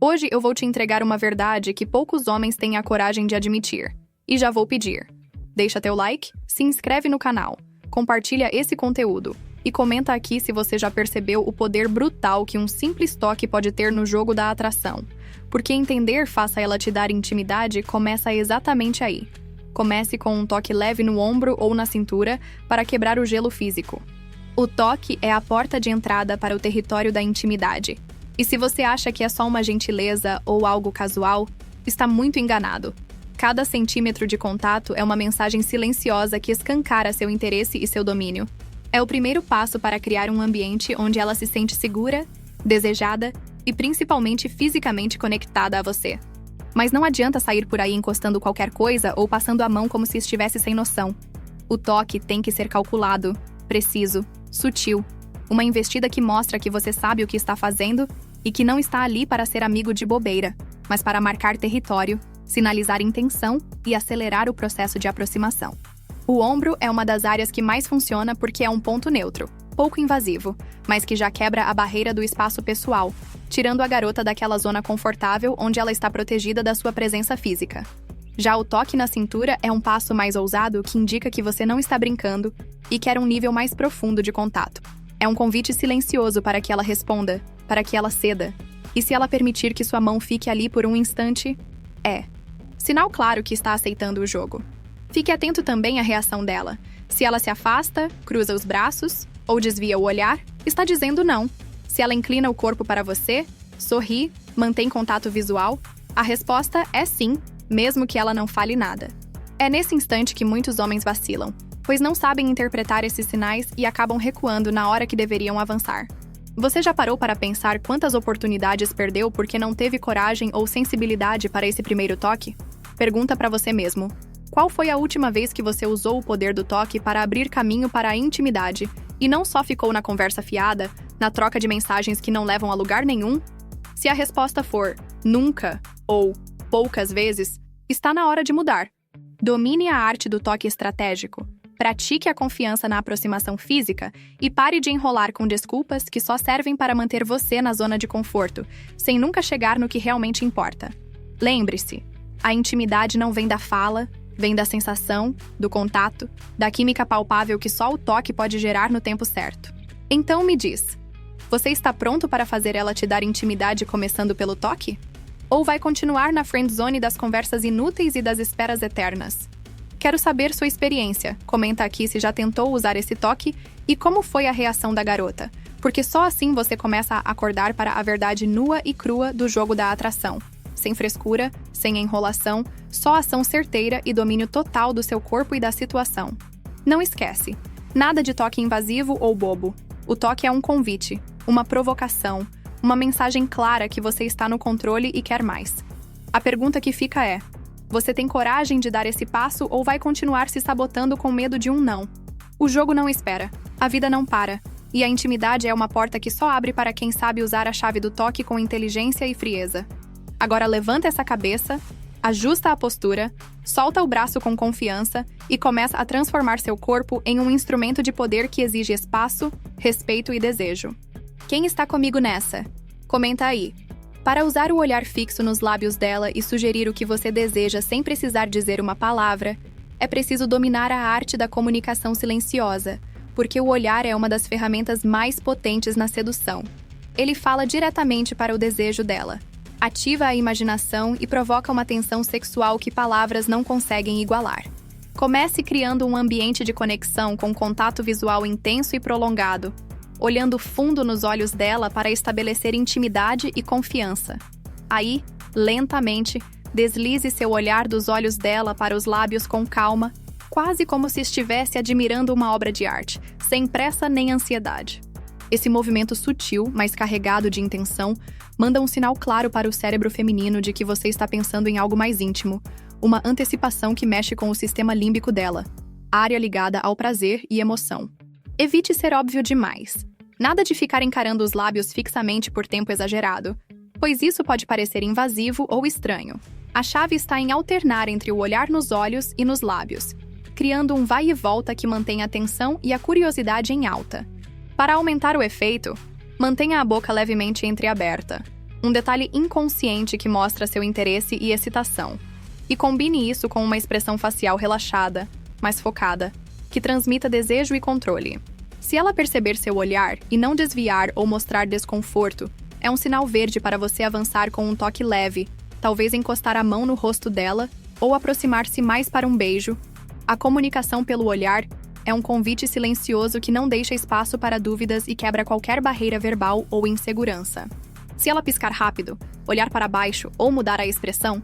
Hoje eu vou te entregar uma verdade que poucos homens têm a coragem de admitir. E já vou pedir. Deixa teu like, se inscreve no canal, compartilha esse conteúdo e comenta aqui se você já percebeu o poder brutal que um simples toque pode ter no jogo da atração. Porque entender faça ela te dar intimidade começa exatamente aí. Comece com um toque leve no ombro ou na cintura para quebrar o gelo físico. O toque é a porta de entrada para o território da intimidade. E se você acha que é só uma gentileza ou algo casual, está muito enganado. Cada centímetro de contato é uma mensagem silenciosa que escancara seu interesse e seu domínio. É o primeiro passo para criar um ambiente onde ela se sente segura, desejada e principalmente fisicamente conectada a você. Mas não adianta sair por aí encostando qualquer coisa ou passando a mão como se estivesse sem noção. O toque tem que ser calculado, preciso, sutil. Uma investida que mostra que você sabe o que está fazendo e que não está ali para ser amigo de bobeira, mas para marcar território, sinalizar intenção e acelerar o processo de aproximação. O ombro é uma das áreas que mais funciona porque é um ponto neutro, pouco invasivo, mas que já quebra a barreira do espaço pessoal, tirando a garota daquela zona confortável onde ela está protegida da sua presença física. Já o toque na cintura é um passo mais ousado que indica que você não está brincando e quer um nível mais profundo de contato. É um convite silencioso para que ela responda, para que ela ceda. E se ela permitir que sua mão fique ali por um instante, sinal claro que está aceitando o jogo. Fique atento também à reação dela. Se ela se afasta, cruza os braços ou desvia o olhar, está dizendo não. Se ela inclina o corpo para você, sorri, mantém contato visual, a resposta é sim, mesmo que ela não fale nada. É nesse instante que muitos homens vacilam, pois não sabem interpretar esses sinais e acabam recuando na hora que deveriam avançar. Você já parou para pensar quantas oportunidades perdeu porque não teve coragem ou sensibilidade para esse primeiro toque? Pergunta para você mesmo. Qual foi a última vez que você usou o poder do toque para abrir caminho para a intimidade e não só ficou na conversa fiada, na troca de mensagens que não levam a lugar nenhum? Se a resposta for nunca ou poucas vezes, está na hora de mudar. Domine a arte do toque estratégico. Pratique a confiança na aproximação física e pare de enrolar com desculpas que só servem para manter você na zona de conforto, sem nunca chegar no que realmente importa. Lembre-se, a intimidade não vem da fala, vem da sensação, do contato, da química palpável que só o toque pode gerar no tempo certo. Então me diz, você está pronto para fazer ela te dar intimidade começando pelo toque? Ou vai continuar na friendzone das conversas inúteis e das esperas eternas? Quero saber sua experiência. Comenta aqui se já tentou usar esse toque e como foi a reação da garota, porque só assim você começa a acordar para a verdade nua e crua do jogo da atração. Sem frescura, sem enrolação, só ação certeira e domínio total do seu corpo e da situação. Não esquece, nada de toque invasivo ou bobo. O toque é um convite, uma provocação, uma mensagem clara que você está no controle e quer mais. A pergunta que fica é: você tem coragem de dar esse passo ou vai continuar se sabotando com medo de um não? O jogo não espera, a vida não para, e a intimidade é uma porta que só abre para quem sabe usar a chave do toque com inteligência e frieza. Agora levanta essa cabeça, ajusta a postura, solta o braço com confiança e começa a transformar seu corpo em um instrumento de poder que exige espaço, respeito e desejo. Quem está comigo nessa? Comenta aí. Para usar o olhar fixo nos lábios dela e sugerir o que você deseja sem precisar dizer uma palavra, é preciso dominar a arte da comunicação silenciosa, porque o olhar é uma das ferramentas mais potentes na sedução. Ele fala diretamente para o desejo dela, ativa a imaginação e provoca uma tensão sexual que palavras não conseguem igualar. Comece criando um ambiente de conexão com contato visual intenso e prolongado, olhando fundo nos olhos dela para estabelecer intimidade e confiança. Aí, lentamente, deslize seu olhar dos olhos dela para os lábios com calma, quase como se estivesse admirando uma obra de arte, sem pressa nem ansiedade. Esse movimento sutil, mas carregado de intenção, manda um sinal claro para o cérebro feminino de que você está pensando em algo mais íntimo, uma antecipação que mexe com o sistema límbico dela, área ligada ao prazer e emoção. Evite ser óbvio demais. Nada de ficar encarando os lábios fixamente por tempo exagerado, pois isso pode parecer invasivo ou estranho. A chave está em alternar entre o olhar nos olhos e nos lábios, criando um vai e volta que mantém a atenção e a curiosidade em alta. Para aumentar o efeito, mantenha a boca levemente entreaberta. Um detalhe inconsciente que mostra seu interesse e excitação. E combine isso com uma expressão facial relaxada, mais focada, que transmita desejo e controle. Se ela perceber seu olhar e não desviar ou mostrar desconforto, é um sinal verde para você avançar com um toque leve, talvez encostar a mão no rosto dela ou aproximar-se mais para um beijo. A comunicação pelo olhar é um convite silencioso que não deixa espaço para dúvidas e quebra qualquer barreira verbal ou insegurança. Se ela piscar rápido, olhar para baixo ou mudar a expressão,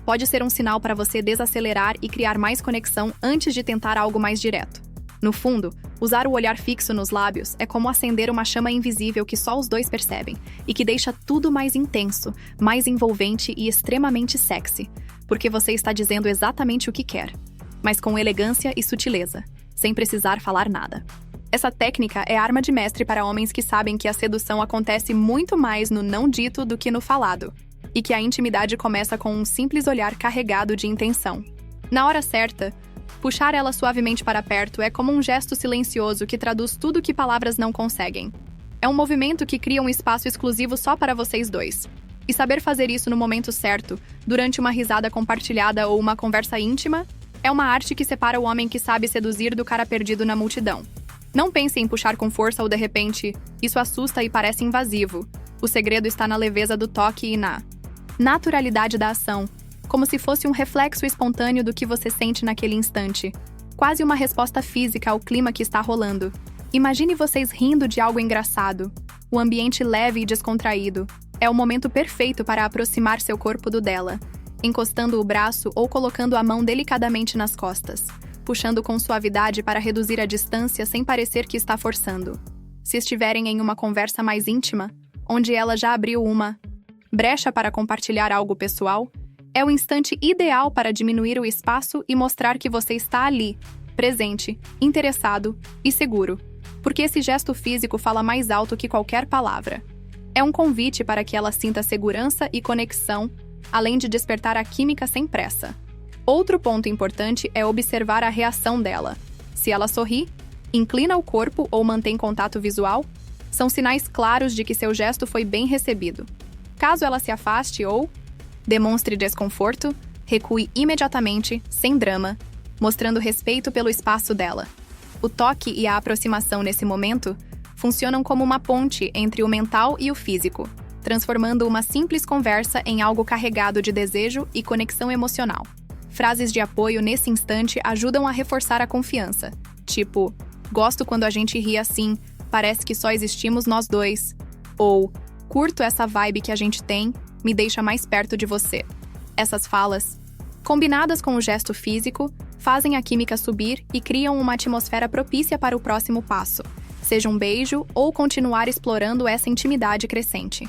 pode ser um sinal para você desacelerar e criar mais conexão antes de tentar algo mais direto. No fundo, usar o olhar fixo nos lábios é como acender uma chama invisível que só os dois percebem e que deixa tudo mais intenso, mais envolvente e extremamente sexy, porque você está dizendo exatamente o que quer, mas com elegância e sutileza, sem precisar falar nada. Essa técnica é arma de mestre para homens que sabem que a sedução acontece muito mais no não dito do que no falado, e que a intimidade começa com um simples olhar carregado de intenção. Na hora certa, puxar ela suavemente para perto é como um gesto silencioso que traduz tudo que palavras não conseguem. É um movimento que cria um espaço exclusivo só para vocês dois. E saber fazer isso no momento certo, durante uma risada compartilhada ou uma conversa íntima, é uma arte que separa o homem que sabe seduzir do cara perdido na multidão. Não pense em puxar com força ou de repente, isso assusta e parece invasivo. O segredo está na leveza do toque e na naturalidade da ação, como se fosse um reflexo espontâneo do que você sente naquele instante. Quase uma resposta física ao clima que está rolando. Imagine vocês rindo de algo engraçado. O ambiente leve e descontraído. É o momento perfeito para aproximar seu corpo do dela, encostando o braço ou colocando a mão delicadamente nas costas, puxando com suavidade para reduzir a distância sem parecer que está forçando. Se estiverem em uma conversa mais íntima, onde ela já abriu uma brecha para compartilhar algo pessoal, é o instante ideal para diminuir o espaço e mostrar que você está ali, presente, interessado e seguro, porque esse gesto físico fala mais alto que qualquer palavra. É um convite para que ela sinta segurança e conexão, além de despertar a química sem pressa. Outro ponto importante é observar a reação dela. Se ela sorri, inclina o corpo ou mantém contato visual, são sinais claros de que seu gesto foi bem recebido. Caso ela se afaste ou demonstre desconforto, recue imediatamente, sem drama, mostrando respeito pelo espaço dela. O toque e a aproximação nesse momento funcionam como uma ponte entre o mental e o físico, transformando uma simples conversa em algo carregado de desejo e conexão emocional. Frases de apoio nesse instante ajudam a reforçar a confiança, tipo, gosto quando a gente ri assim, parece que só existimos nós dois, ou curto essa vibe que a gente tem, me deixa mais perto de você. Essas falas, combinadas com o gesto físico, fazem a química subir e criam uma atmosfera propícia para o próximo passo, seja um beijo ou continuar explorando essa intimidade crescente.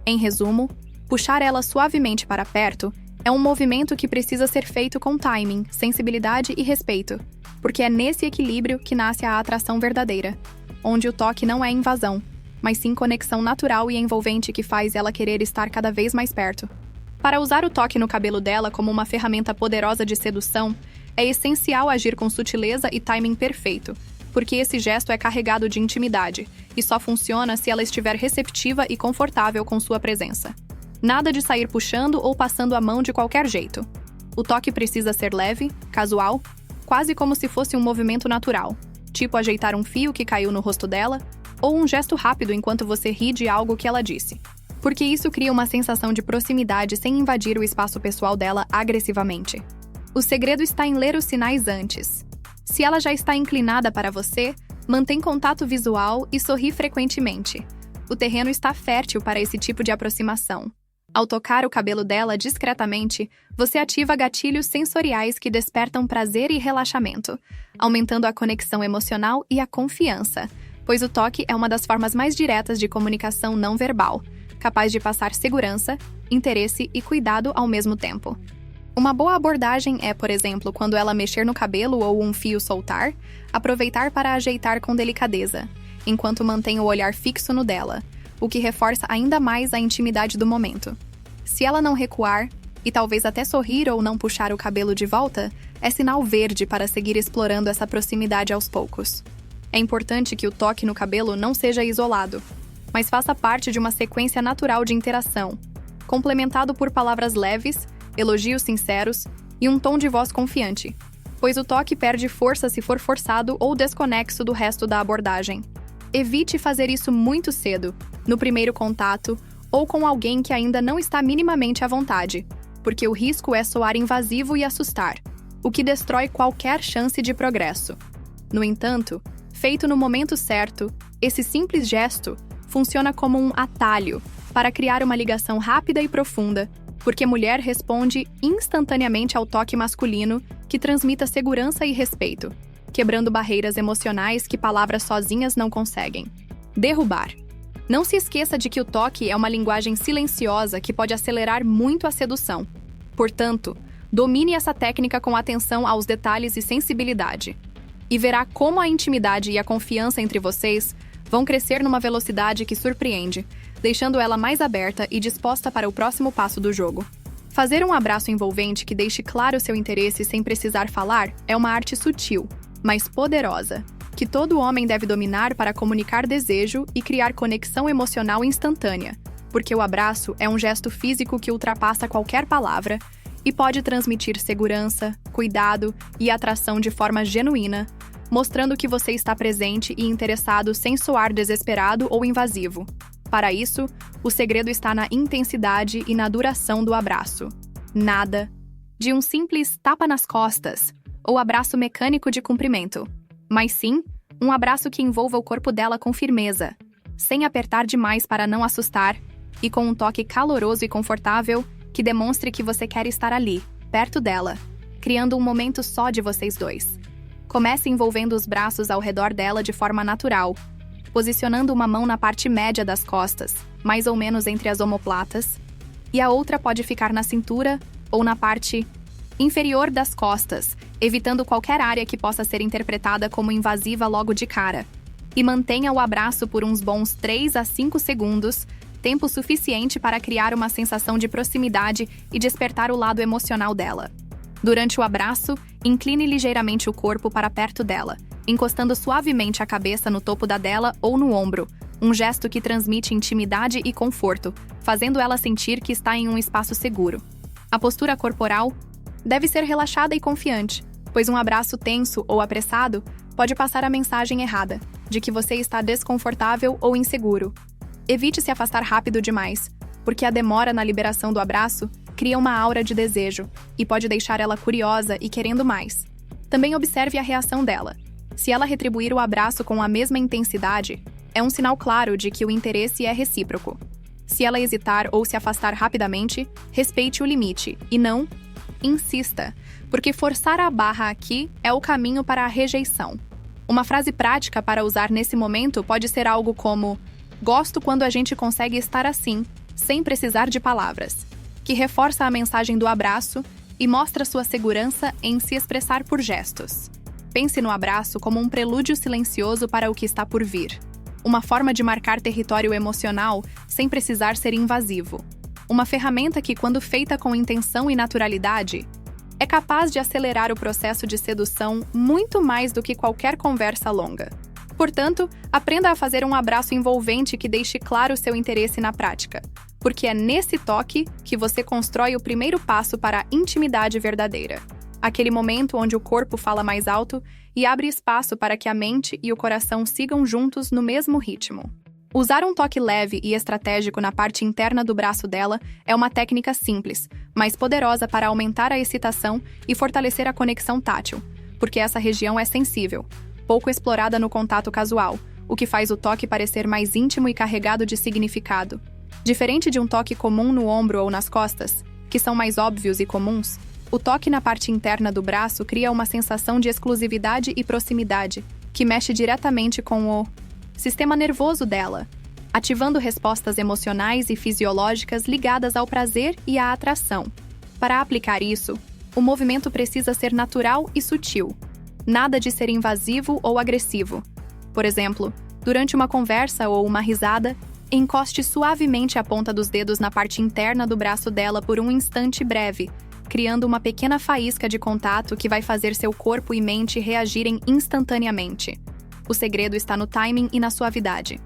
Em resumo, puxar ela suavemente para perto é um movimento que precisa ser feito com timing, sensibilidade e respeito, porque é nesse equilíbrio que nasce a atração verdadeira, onde o toque não é invasão, mas sim conexão natural e envolvente que faz ela querer estar cada vez mais perto. Para usar o toque no cabelo dela como uma ferramenta poderosa de sedução, é essencial agir com sutileza e timing perfeito, porque esse gesto é carregado de intimidade e só funciona se ela estiver receptiva e confortável com sua presença. Nada de sair puxando ou passando a mão de qualquer jeito. O toque precisa ser leve, casual, quase como se fosse um movimento natural, tipo ajeitar um fio que caiu no rosto dela, ou um gesto rápido enquanto você ri de algo que ela disse. Porque isso cria uma sensação de proximidade sem invadir o espaço pessoal dela agressivamente. O segredo está em ler os sinais antes. Se ela já está inclinada para você, mantém contato visual e sorri frequentemente. O terreno está fértil para esse tipo de aproximação. Ao tocar o cabelo dela discretamente, você ativa gatilhos sensoriais que despertam prazer e relaxamento, aumentando a conexão emocional e a confiança, pois o toque é uma das formas mais diretas de comunicação não verbal, capaz de passar segurança, interesse e cuidado ao mesmo tempo. Uma boa abordagem é, por exemplo, quando ela mexer no cabelo ou um fio soltar, aproveitar para ajeitar com delicadeza, enquanto mantém o olhar fixo no dela, o que reforça ainda mais a intimidade do momento. Se ela não recuar, e talvez até sorrir ou não puxar o cabelo de volta, é sinal verde para seguir explorando essa proximidade aos poucos. É importante que o toque no cabelo não seja isolado, mas faça parte de uma sequência natural de interação, complementado por palavras leves, elogios sinceros e um tom de voz confiante, pois o toque perde força se for forçado ou desconexo do resto da abordagem. Evite fazer isso muito cedo, no primeiro contato ou com alguém que ainda não está minimamente à vontade, porque o risco é soar invasivo e assustar, o que destrói qualquer chance de progresso. No entanto, feito no momento certo, esse simples gesto funciona como um atalho para criar uma ligação rápida e profunda, porque mulher responde instantaneamente ao toque masculino que transmita segurança e respeito, quebrando barreiras emocionais que palavras sozinhas não conseguem. Derrubar. Não se esqueça de que o toque é uma linguagem silenciosa que pode acelerar muito a sedução. Portanto, domine essa técnica com atenção aos detalhes e sensibilidade. E verá como a intimidade e a confiança entre vocês vão crescer numa velocidade que surpreende, deixando ela mais aberta e disposta para o próximo passo do jogo. Fazer um abraço envolvente que deixe claro seu interesse sem precisar falar é uma arte sutil, mas poderosa, que todo homem deve dominar para comunicar desejo e criar conexão emocional instantânea, porque o abraço é um gesto físico que ultrapassa qualquer palavra e pode transmitir segurança, cuidado e atração de forma genuína, mostrando que você está presente e interessado sem soar desesperado ou invasivo. Para isso, o segredo está na intensidade e na duração do abraço. Nada de um simples tapa nas costas ou abraço mecânico de cumprimento, mas sim um abraço que envolva o corpo dela com firmeza, sem apertar demais para não assustar e com um toque caloroso e confortável que demonstre que você quer estar ali, perto dela, criando um momento só de vocês dois. Comece envolvendo os braços ao redor dela de forma natural, posicionando uma mão na parte média das costas, mais ou menos entre as omoplatas, e a outra pode ficar na cintura ou na parte inferior das costas, evitando qualquer área que possa ser interpretada como invasiva logo de cara. E mantenha o abraço por uns bons 3 a 5 segundos, tempo suficiente para criar uma sensação de proximidade e despertar o lado emocional dela. Durante o abraço, incline ligeiramente o corpo para perto dela, encostando suavemente a cabeça no topo da dela ou no ombro, um gesto que transmite intimidade e conforto, fazendo ela sentir que está em um espaço seguro. A postura corporal deve ser relaxada e confiante, pois um abraço tenso ou apressado pode passar a mensagem errada, de que você está desconfortável ou inseguro. Evite se afastar rápido demais, porque a demora na liberação do abraço cria uma aura de desejo e pode deixar ela curiosa e querendo mais. Também observe a reação dela. Se ela retribuir o abraço com a mesma intensidade, é um sinal claro de que o interesse é recíproco. Se ela hesitar ou se afastar rapidamente, respeite o limite e não insista, porque forçar a barra aqui é o caminho para a rejeição. Uma frase prática para usar nesse momento pode ser algo como: "Gosto quando a gente consegue estar assim, sem precisar de palavras", que reforça a mensagem do abraço e mostra sua segurança em se expressar por gestos. Pense no abraço como um prelúdio silencioso para o que está por vir. Uma forma de marcar território emocional sem precisar ser invasivo. Uma ferramenta que, quando feita com intenção e naturalidade, é capaz de acelerar o processo de sedução muito mais do que qualquer conversa longa. Portanto, aprenda a fazer um abraço envolvente que deixe claro seu interesse na prática, porque é nesse toque que você constrói o primeiro passo para a intimidade verdadeira. Aquele momento onde o corpo fala mais alto e abre espaço para que a mente e o coração sigam juntos no mesmo ritmo. Usar um toque leve e estratégico na parte interna do braço dela é uma técnica simples, mas poderosa para aumentar a excitação e fortalecer a conexão tátil, porque essa região é sensível, pouco explorada no contato casual, o que faz o toque parecer mais íntimo e carregado de significado. Diferente de um toque comum no ombro ou nas costas, que são mais óbvios e comuns, o toque na parte interna do braço cria uma sensação de exclusividade e proximidade, que mexe diretamente com o sistema nervoso dela, ativando respostas emocionais e fisiológicas ligadas ao prazer e à atração. Para aplicar isso, o movimento precisa ser natural e sutil. Nada de ser invasivo ou agressivo. Por exemplo, durante uma conversa ou uma risada, encoste suavemente a ponta dos dedos na parte interna do braço dela por um instante breve, criando uma pequena faísca de contato que vai fazer seu corpo e mente reagirem instantaneamente. O segredo está no timing e na suavidade.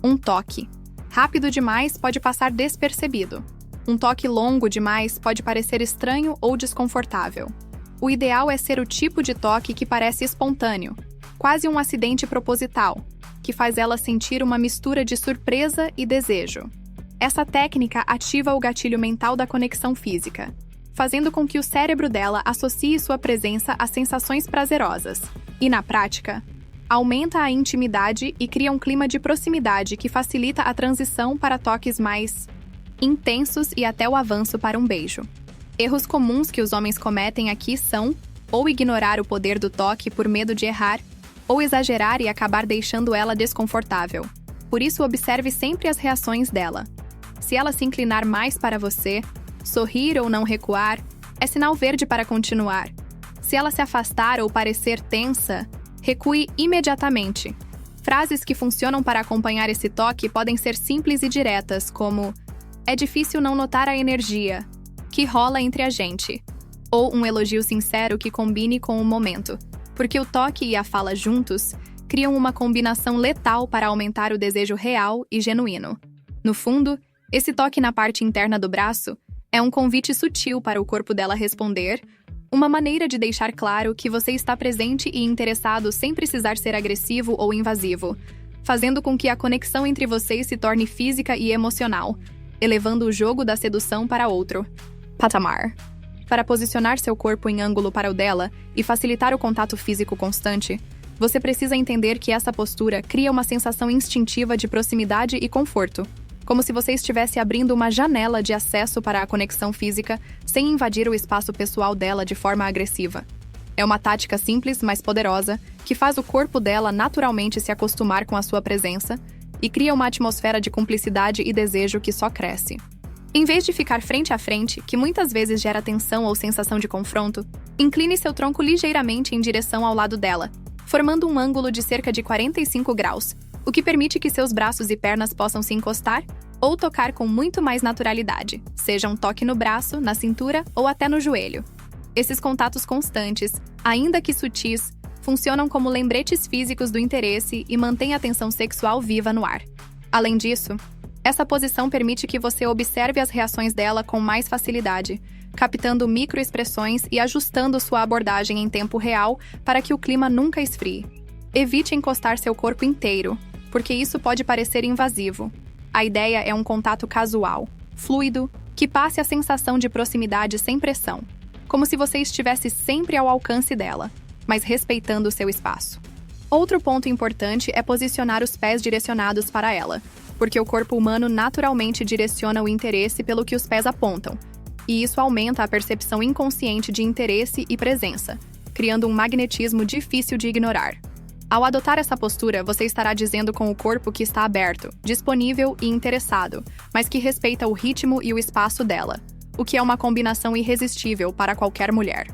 Um toque rápido demais pode passar despercebido. Um toque longo demais pode parecer estranho ou desconfortável. O ideal é ser o tipo de toque que parece espontâneo, quase um acidente proposital, que faz ela sentir uma mistura de surpresa e desejo. Essa técnica ativa o gatilho mental da conexão física, fazendo com que o cérebro dela associe sua presença a sensações prazerosas. E, na prática, aumenta a intimidade e cria um clima de proximidade que facilita a transição para toques mais intensos e até o avanço para um beijo. Erros comuns que os homens cometem aqui são ou ignorar o poder do toque por medo de errar, ou exagerar e acabar deixando ela desconfortável. Por isso, observe sempre as reações dela. Se ela se inclinar mais para você, sorrir ou não recuar, é sinal verde para continuar. Se ela se afastar ou parecer tensa, recue imediatamente. Frases que funcionam para acompanhar esse toque podem ser simples e diretas, como "É difícil não notar a energia que rola entre a gente", ou um elogio sincero que combine com o momento, porque o toque e a fala juntos criam uma combinação letal para aumentar o desejo real e genuíno. No fundo, esse toque na parte interna do braço é um convite sutil para o corpo dela responder, uma maneira de deixar claro que você está presente e interessado sem precisar ser agressivo ou invasivo, fazendo com que a conexão entre vocês se torne física e emocional, elevando o jogo da sedução para outro patamar. Para posicionar seu corpo em ângulo para o dela e facilitar o contato físico constante, você precisa entender que essa postura cria uma sensação instintiva de proximidade e conforto, como se você estivesse abrindo uma janela de acesso para a conexão física sem invadir o espaço pessoal dela de forma agressiva. É uma tática simples, mas poderosa, que faz o corpo dela naturalmente se acostumar com a sua presença e cria uma atmosfera de cumplicidade e desejo que só cresce. Em vez de ficar frente a frente, que muitas vezes gera tensão ou sensação de confronto, incline seu tronco ligeiramente em direção ao lado dela, formando um ângulo de cerca de 45 graus, o que permite que seus braços e pernas possam se encostar ou tocar com muito mais naturalidade, seja um toque no braço, na cintura ou até no joelho. Esses contatos constantes, ainda que sutis, funcionam como lembretes físicos do interesse e mantêm a tensão sexual viva no ar. Além disso, essa posição permite que você observe as reações dela com mais facilidade, captando microexpressões e ajustando sua abordagem em tempo real para que o clima nunca esfrie. Evite encostar seu corpo inteiro, porque isso pode parecer invasivo. A ideia é um contato casual, fluido, que passe a sensação de proximidade sem pressão, como se você estivesse sempre ao alcance dela, mas respeitando o seu espaço. Outro ponto importante é posicionar os pés direcionados para ela, porque o corpo humano naturalmente direciona o interesse pelo que os pés apontam, e isso aumenta a percepção inconsciente de interesse e presença, criando um magnetismo difícil de ignorar. Ao adotar essa postura, você estará dizendo com o corpo que está aberto, disponível e interessado, mas que respeita o ritmo e o espaço dela, o que é uma combinação irresistível para qualquer mulher.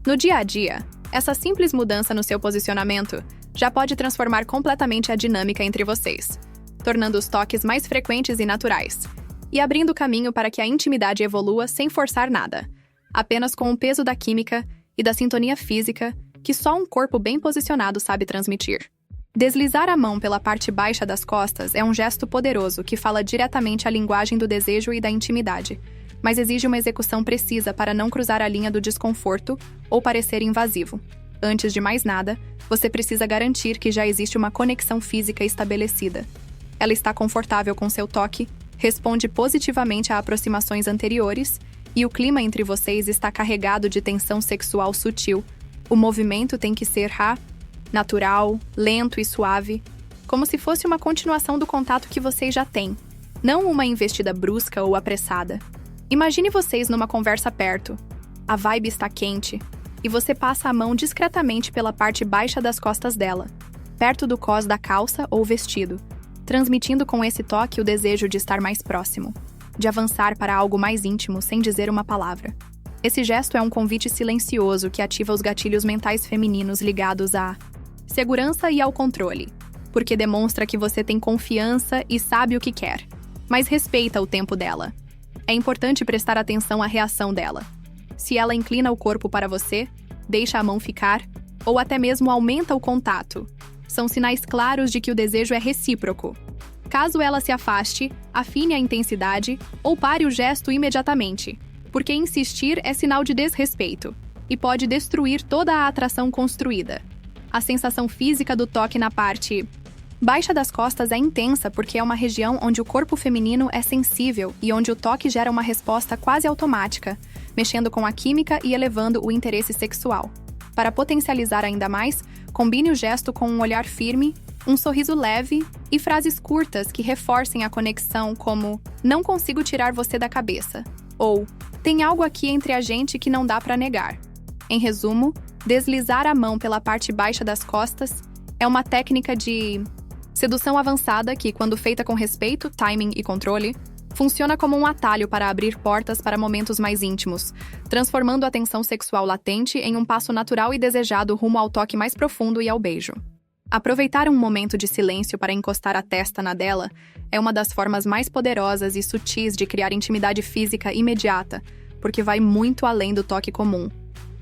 No dia a dia, essa simples mudança no seu posicionamento já pode transformar completamente a dinâmica entre vocês, tornando os toques mais frequentes e naturais, e abrindo caminho para que a intimidade evolua sem forçar nada, apenas com o peso da química e da sintonia física que só um corpo bem posicionado sabe transmitir. Deslizar a mão pela parte baixa das costas é um gesto poderoso que fala diretamente a linguagem do desejo e da intimidade, mas exige uma execução precisa para não cruzar a linha do desconforto ou parecer invasivo. Antes de mais nada, você precisa garantir que já existe uma conexão física estabelecida. Ela está confortável com seu toque, responde positivamente a aproximações anteriores e o clima entre vocês está carregado de tensão sexual sutil. O movimento tem que ser natural, lento e suave, como se fosse uma continuação do contato que vocês já têm, não uma investida brusca ou apressada. Imagine vocês numa conversa perto. A vibe está quente, e você passa a mão discretamente pela parte baixa das costas dela, perto do cós da calça ou vestido, transmitindo com esse toque o desejo de estar mais próximo, de avançar para algo mais íntimo sem dizer uma palavra. Esse gesto é um convite silencioso que ativa os gatilhos mentais femininos ligados à segurança e ao controle, porque demonstra que você tem confiança e sabe o que quer, mas respeita o tempo dela. É importante prestar atenção à reação dela. Se ela inclina o corpo para você, deixa a mão ficar, ou até mesmo aumenta o contato, são sinais claros de que o desejo é recíproco. Caso ela se afaste, afine a intensidade ou pare o gesto imediatamente, porque insistir é sinal de desrespeito e pode destruir toda a atração construída. A sensação física do toque na parte baixa das costas é intensa porque é uma região onde o corpo feminino é sensível e onde o toque gera uma resposta quase automática, mexendo com a química e elevando o interesse sexual. Para potencializar ainda mais, combine o gesto com um olhar firme, um sorriso leve e frases curtas que reforcem a conexão, como "não consigo tirar você da cabeça" ou "tem algo aqui entre a gente que não dá para negar". Em resumo, deslizar a mão pela parte baixa das costas é uma técnica de sedução avançada que, quando feita com respeito, timing e controle, funciona como um atalho para abrir portas para momentos mais íntimos, transformando a tensão sexual latente em um passo natural e desejado rumo ao toque mais profundo e ao beijo. Aproveitar um momento de silêncio para encostar a testa na dela é uma das formas mais poderosas e sutis de criar intimidade física imediata, porque vai muito além do toque comum.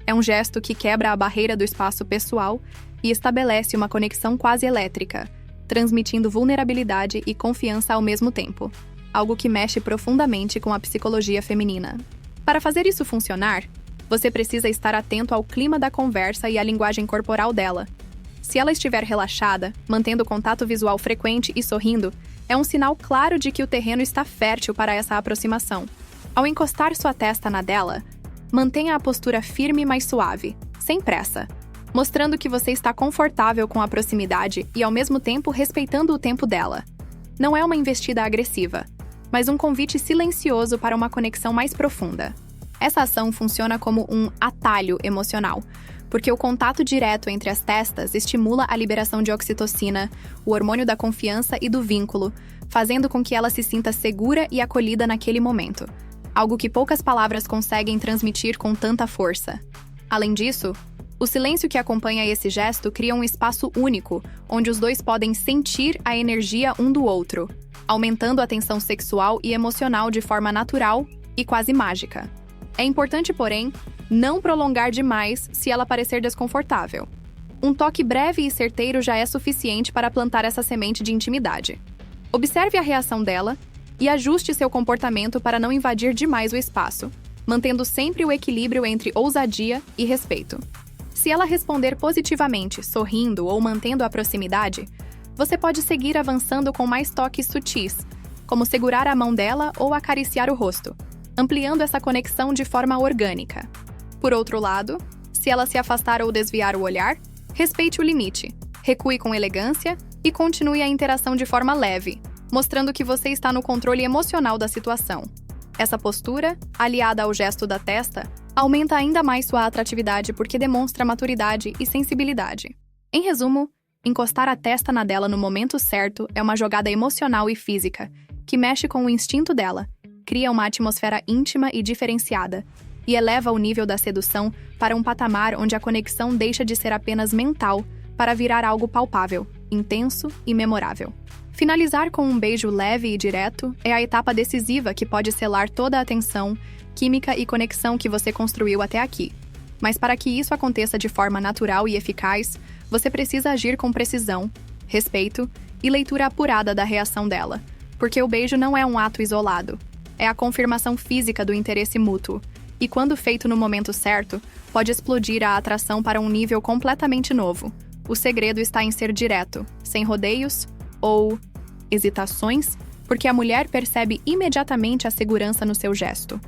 É um gesto que quebra a barreira do espaço pessoal e estabelece uma conexão quase elétrica, transmitindo vulnerabilidade e confiança ao mesmo tempo, algo que mexe profundamente com a psicologia feminina. Para fazer isso funcionar, você precisa estar atento ao clima da conversa e à linguagem corporal dela. Se ela estiver relaxada, mantendo contato visual frequente e sorrindo, é um sinal claro de que o terreno está fértil para essa aproximação. Ao encostar sua testa na dela, mantenha a postura firme, mas suave, sem pressa, mostrando que você está confortável com a proximidade e, ao mesmo tempo, respeitando o tempo dela. Não é uma investida agressiva, mas um convite silencioso para uma conexão mais profunda. Essa ação funciona como um atalho emocional, porque o contato direto entre as testas estimula a liberação de oxitocina, o hormônio da confiança e do vínculo, fazendo com que ela se sinta segura e acolhida naquele momento, algo que poucas palavras conseguem transmitir com tanta força. Além disso, o silêncio que acompanha esse gesto cria um espaço único, onde os dois podem sentir a energia um do outro, aumentando a tensão sexual e emocional de forma natural e quase mágica. É importante, porém, não prolongar demais se ela parecer desconfortável. Um toque breve e certeiro já é suficiente para plantar essa semente de intimidade. Observe a reação dela e ajuste seu comportamento para não invadir demais o espaço, mantendo sempre o equilíbrio entre ousadia e respeito. Se ela responder positivamente, sorrindo ou mantendo a proximidade, você pode seguir avançando com mais toques sutis, como segurar a mão dela ou acariciar o rosto, ampliando essa conexão de forma orgânica. Por outro lado, se ela se afastar ou desviar o olhar, respeite o limite, recue com elegância e continue a interação de forma leve, mostrando que você está no controle emocional da situação. Essa postura, aliada ao gesto da testa, aumenta ainda mais sua atratividade porque demonstra maturidade e sensibilidade. Em resumo, encostar a testa na dela no momento certo é uma jogada emocional e física, que mexe com o instinto dela, cria uma atmosfera íntima e diferenciada, e eleva o nível da sedução para um patamar onde a conexão deixa de ser apenas mental para virar algo palpável, intenso e memorável. Finalizar com um beijo leve e direto é a etapa decisiva que pode selar toda a atenção, química e conexão que você construiu até aqui. Mas para que isso aconteça de forma natural e eficaz, você precisa agir com precisão, respeito e leitura apurada da reação dela, porque o beijo não é um ato isolado, é a confirmação física do interesse mútuo, e quando feito no momento certo, pode explodir a atração para um nível completamente novo. O segredo está em ser direto, sem rodeios ou hesitações, porque a mulher percebe imediatamente a segurança no seu gesto.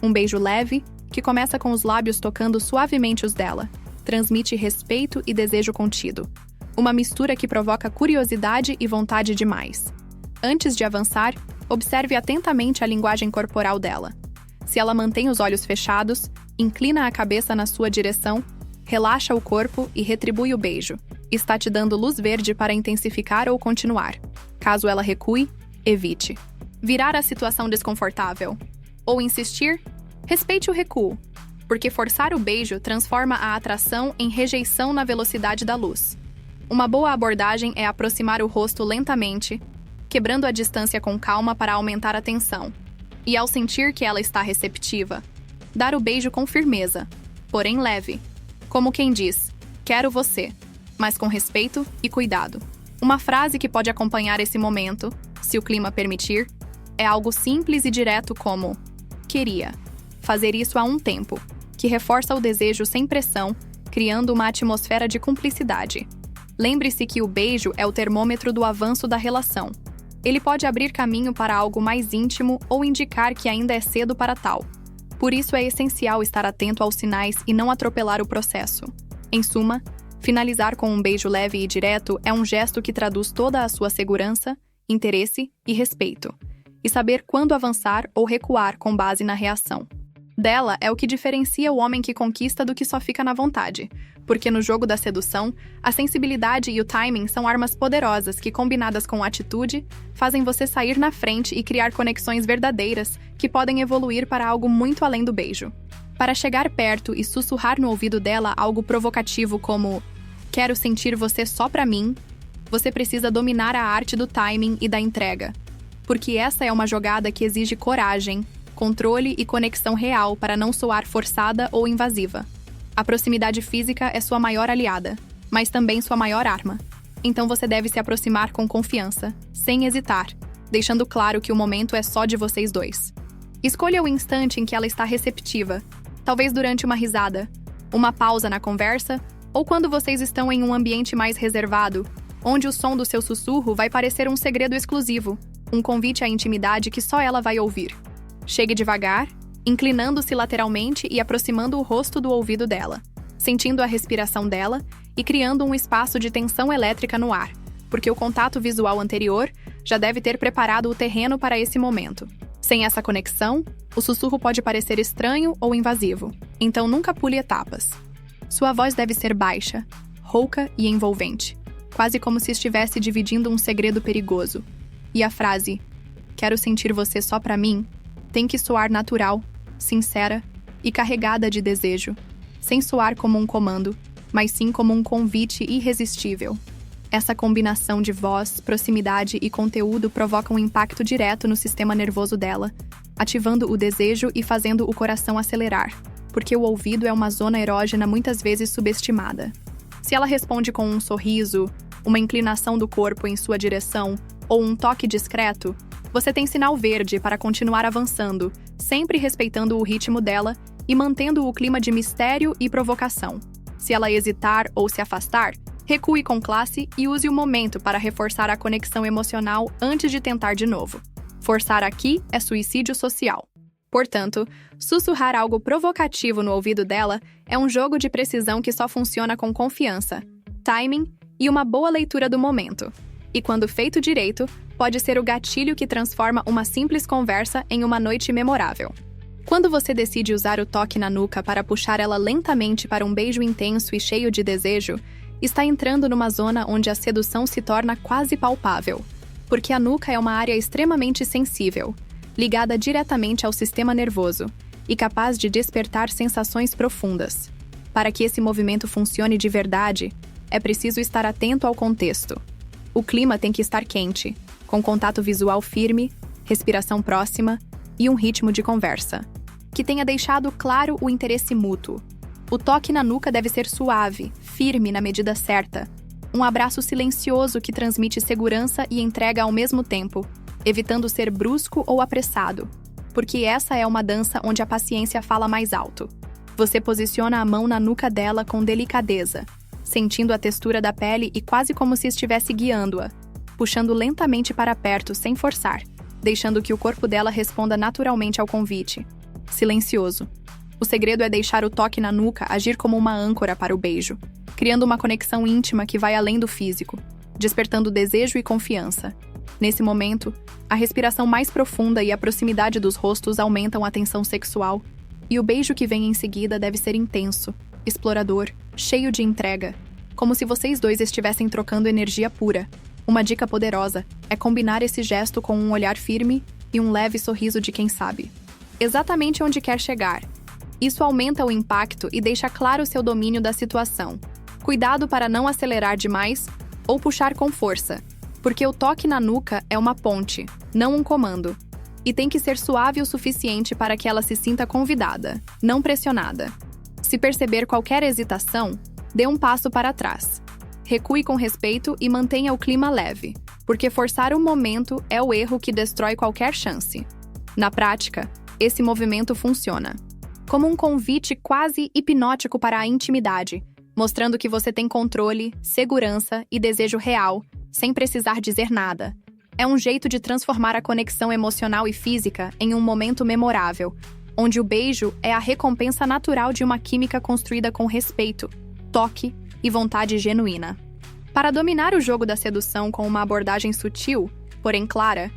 Um beijo leve, que começa com os lábios tocando suavemente os dela, transmite respeito e desejo contido. Uma mistura que provoca curiosidade e vontade de mais. Antes de avançar, observe atentamente a linguagem corporal dela. Se ela mantém os olhos fechados, inclina a cabeça na sua direção, relaxa o corpo e retribui o beijo. Está te dando luz verde para intensificar ou continuar. Caso ela recue, evite. Virar a situação desconfortável. Ou insistir, respeite o recuo, porque forçar o beijo transforma a atração em rejeição na velocidade da luz. Uma boa abordagem é aproximar o rosto lentamente, quebrando a distância com calma para aumentar a tensão. E ao sentir que ela está receptiva, dar o beijo com firmeza, porém leve, como quem diz, quero você, mas com respeito e cuidado. Uma frase que pode acompanhar esse momento Se o clima permitir, é algo simples e direto como queria. Fazer isso há um tempo, que reforça o desejo sem pressão, criando uma atmosfera de cumplicidade. Lembre-se que o beijo é o termômetro do avanço da relação. Ele pode abrir caminho para algo mais íntimo ou indicar que ainda é cedo para tal. Por isso é essencial estar atento aos sinais e não atropelar o processo. Em suma, finalizar com um beijo leve e direto é um gesto que traduz toda a sua segurança, interesse e respeito, e saber quando avançar ou recuar com base na reação dela é o que diferencia o homem que conquista do que só fica na vontade, porque no jogo da sedução, a sensibilidade e o timing são armas poderosas que, combinadas com atitude, fazem você sair na frente e criar conexões verdadeiras que podem evoluir para algo muito além do beijo. Para chegar perto e sussurrar no ouvido dela algo provocativo como "Quero sentir você só pra mim", você precisa dominar a arte do timing e da entrega, porque essa é uma jogada que exige coragem, controle e conexão real para não soar forçada ou invasiva. A proximidade física é sua maior aliada, mas também sua maior arma. Então você deve se aproximar com confiança, sem hesitar, deixando claro que o momento é só de vocês dois. Escolha o instante em que ela está receptiva, talvez durante uma risada, uma pausa na conversa, ou quando vocês estão em um ambiente mais reservado, onde o som do seu sussurro vai parecer um segredo exclusivo, um convite à intimidade que só ela vai ouvir. Chegue devagar, inclinando-se lateralmente e aproximando o rosto do ouvido dela, sentindo a respiração dela e criando um espaço de tensão elétrica no ar, porque o contato visual anterior já deve ter preparado o terreno para esse momento. Sem essa conexão, o sussurro pode parecer estranho ou invasivo, então nunca pule etapas. Sua voz deve ser baixa, rouca e envolvente, quase como se estivesse dividindo um segredo perigoso. E a frase "Quero sentir você só pra mim" tem que soar natural, sincera e carregada de desejo, sem soar como um comando, mas sim como um convite irresistível. Essa combinação de voz, proximidade e conteúdo provoca um impacto direto no sistema nervoso dela, ativando o desejo e fazendo o coração acelerar, porque o ouvido é uma zona erógena muitas vezes subestimada. Se ela responde com um sorriso, uma inclinação do corpo em sua direção ou um toque discreto, você tem sinal verde para continuar avançando, sempre respeitando o ritmo dela e mantendo o clima de mistério e provocação. Se ela hesitar ou se afastar, recue com classe e use o momento para reforçar a conexão emocional antes de tentar de novo. Forçar aqui é suicídio social. Portanto, sussurrar algo provocativo no ouvido dela é um jogo de precisão que só funciona com confiança, timing e uma boa leitura do momento. E quando feito direito, pode ser o gatilho que transforma uma simples conversa em uma noite memorável. Quando você decide usar o toque na nuca para puxar ela lentamente para um beijo intenso e cheio de desejo, está entrando numa zona onde a sedução se torna quase palpável, porque a nuca é uma área extremamente sensível, ligada diretamente ao sistema nervoso e capaz de despertar sensações profundas. Para que esse movimento funcione de verdade, é preciso estar atento ao contexto. O clima tem que estar quente, com contato visual firme, respiração próxima e um ritmo de conversa, que tenha deixado claro o interesse mútuo. O toque na nuca deve ser suave, firme na medida certa, um abraço silencioso que transmite segurança e entrega ao mesmo tempo, evitando ser brusco ou apressado, porque essa é uma dança onde a paciência fala mais alto. Você posiciona a mão na nuca dela com delicadeza, sentindo a textura da pele e quase como se estivesse guiando-a, puxando lentamente para perto sem forçar, deixando que o corpo dela responda naturalmente ao convite. Silencioso. O segredo é deixar o toque na nuca agir como uma âncora para o beijo, criando uma conexão íntima que vai além do físico, despertando desejo e confiança. Nesse momento, a respiração mais profunda e a proximidade dos rostos aumentam a tensão sexual, e o beijo que vem em seguida deve ser intenso, explorador, cheio de entrega, como se vocês dois estivessem trocando energia pura. Uma dica poderosa é combinar esse gesto com um olhar firme e um leve sorriso de quem sabe exatamente onde quer chegar. Isso aumenta o impacto e deixa claro seu domínio da situação. Cuidado para não acelerar demais ou puxar com força, porque o toque na nuca é uma ponte, não um comando. E tem que ser suave o suficiente para que ela se sinta convidada, não pressionada. Se perceber qualquer hesitação, dê um passo para trás. Recue com respeito e mantenha o clima leve, porque forçar o momento é o erro que destrói qualquer chance. Na prática, esse movimento funciona como um convite quase hipnótico para a intimidade, mostrando que você tem controle, segurança e desejo real, sem precisar dizer nada. É um jeito de transformar a conexão emocional e física em um momento memorável, onde o beijo é a recompensa natural de uma química construída com respeito, toque e vontade genuína. Para dominar o jogo da sedução com uma abordagem sutil, porém clara,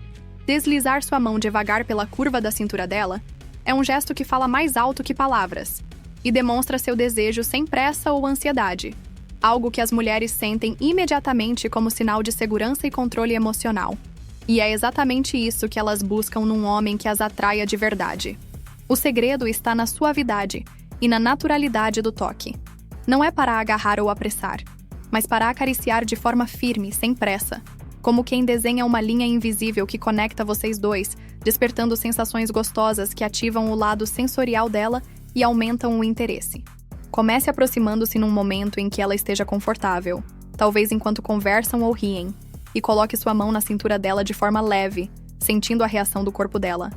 deslizar sua mão devagar pela curva da cintura dela é um gesto que fala mais alto que palavras e demonstra seu desejo sem pressa ou ansiedade, algo que as mulheres sentem imediatamente como sinal de segurança e controle emocional. E é exatamente isso que elas buscam num homem que as atraia de verdade. O segredo está na suavidade e na naturalidade do toque. Não é para agarrar ou apressar, mas para acariciar de forma firme, sem pressa, como quem desenha uma linha invisível que conecta vocês dois, despertando sensações gostosas que ativam o lado sensorial dela e aumentam o interesse. Comece aproximando-se num momento em que ela esteja confortável, talvez enquanto conversam ou riem, e coloque sua mão na cintura dela de forma leve, sentindo a reação do corpo dela.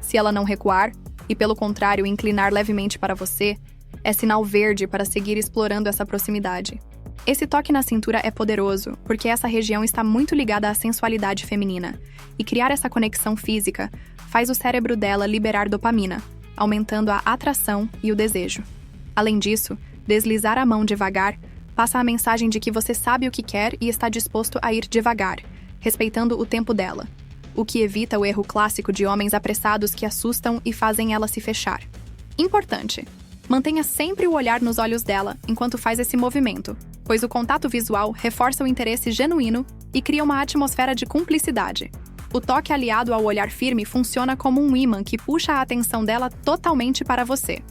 Se ela não recuar, e pelo contrário inclinar levemente para você, é sinal verde para seguir explorando essa proximidade. Esse toque na cintura é poderoso, porque essa região está muito ligada à sensualidade feminina, e criar essa conexão física faz o cérebro dela liberar dopamina, aumentando a atração e o desejo. Além disso, deslizar a mão devagar passa a mensagem de que você sabe o que quer e está disposto a ir devagar, respeitando o tempo dela, o que evita o erro clássico de homens apressados que assustam e fazem ela se fechar. Importante: mantenha sempre o olhar nos olhos dela enquanto faz esse movimento, pois o contato visual reforça o interesse genuíno e cria uma atmosfera de cumplicidade. O toque aliado ao olhar firme funciona como um ímã que puxa a atenção dela totalmente para você.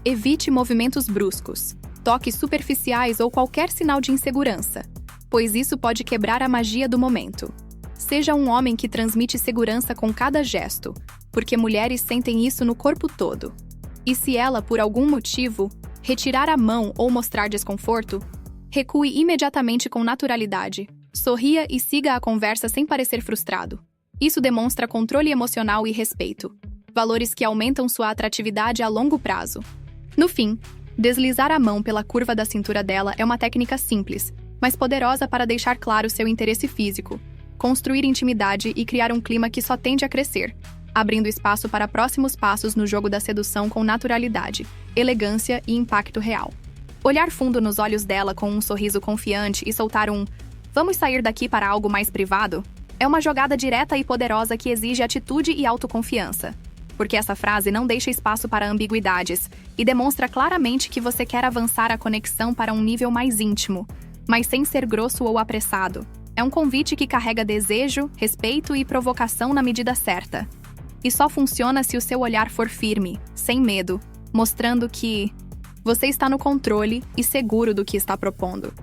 Evite movimentos bruscos, toques superficiais ou qualquer sinal de insegurança, pois isso pode quebrar a magia do momento. Seja um homem que transmite segurança com cada gesto, porque mulheres sentem isso no corpo todo. E se ela, por algum motivo, retirar a mão ou mostrar desconforto, recue imediatamente com naturalidade, sorria e siga a conversa sem parecer frustrado. Isso demonstra controle emocional e respeito, valores que aumentam sua atratividade a longo prazo. No fim, deslizar a mão pela curva da cintura dela é uma técnica simples, mas poderosa para deixar claro seu interesse físico, construir intimidade e criar um clima que só tende a crescer, abrindo espaço para próximos passos no jogo da sedução com naturalidade, elegância e impacto real. Olhar fundo nos olhos dela com um sorriso confiante e soltar um "vamos sair daqui para algo mais privado" é uma jogada direta e poderosa que exige atitude e autoconfiança, porque essa frase não deixa espaço para ambiguidades e demonstra claramente que você quer avançar a conexão para um nível mais íntimo, mas sem ser grosso ou apressado. É um convite que carrega desejo, respeito e provocação na medida certa. E só funciona se o seu olhar for firme, sem medo, mostrando que você está no controle e seguro do que está propondo.